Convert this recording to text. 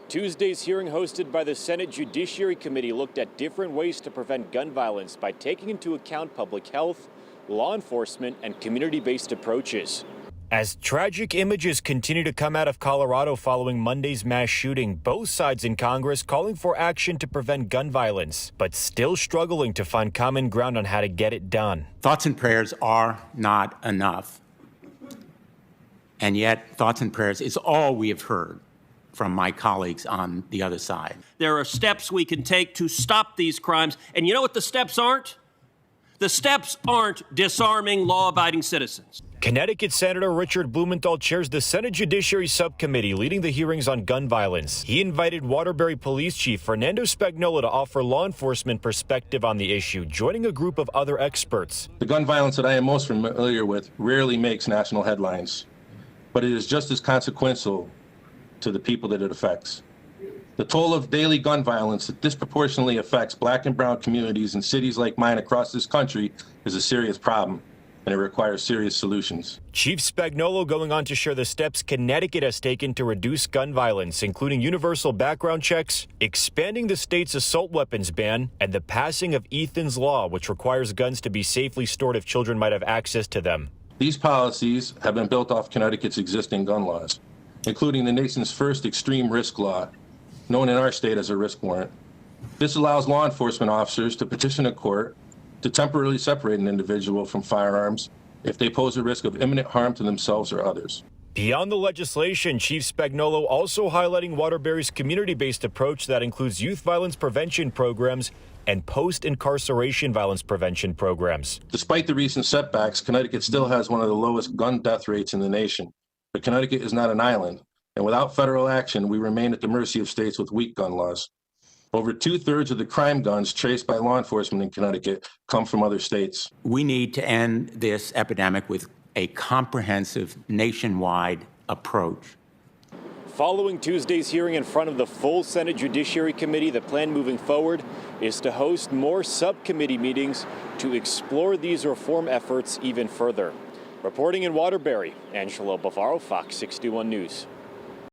Tuesday's hearing hosted by the Senate Judiciary Committee looked at different ways to prevent gun violence by taking into account public health, law enforcement, and community-based approaches. As tragic images continue to come out of Colorado following Monday's mass shooting, both sides in Congress calling for action to prevent gun violence, but still struggling to find common ground on how to get it done. Thoughts and prayers are not enough. And yet, thoughts and prayers is all we have heard from my colleagues on the other side. There are steps we can take to stop these crimes. And you know what the steps aren't? The steps aren't disarming law-abiding citizens. Connecticut Senator Richard Blumenthal chairs the Senate Judiciary Subcommittee leading the hearings on gun violence. He invited Waterbury Police Chief Fernando Spagnuolo to offer law enforcement perspective on the issue, joining a group of other experts. The gun violence that I am most familiar with rarely makes national headlines, but it is just as consequential to the people that it affects. The toll of daily gun violence that disproportionately affects Black and brown communities in cities like mine across this country is a serious problem, and it requires serious solutions. Chief Spagnuolo going on to share the steps Connecticut has taken to reduce gun violence, including universal background checks, expanding the state's assault weapons ban, and the passing of Ethan's Law, which requires guns to be safely stored if children might have access to them. These policies have been built off Connecticut's existing gun laws, including the nation's first extreme risk law, known in our state as a risk warrant. This allows law enforcement officers to petition a court to temporarily separate an individual from firearms if they pose a risk of imminent harm to themselves or others. Beyond the legislation, Chief Spagnuolo also highlighting Waterbury's community-based approach that includes youth violence prevention programs and post-incarceration violence prevention programs. Despite the recent setbacks, Connecticut still has one of the lowest gun death rates in the nation. But Connecticut is not an island, and without federal action, we remain at the mercy of states with weak gun laws. Over 2/3 of the crime guns traced by law enforcement in Connecticut come from other states. We need to end this epidemic with a comprehensive nationwide approach. Following Tuesday's hearing in front of the full Senate Judiciary Committee, the plan moving forward is to host more subcommittee meetings to explore these reform efforts even further. Reporting in Waterbury, Angelo Bavaro, Fox 61 News.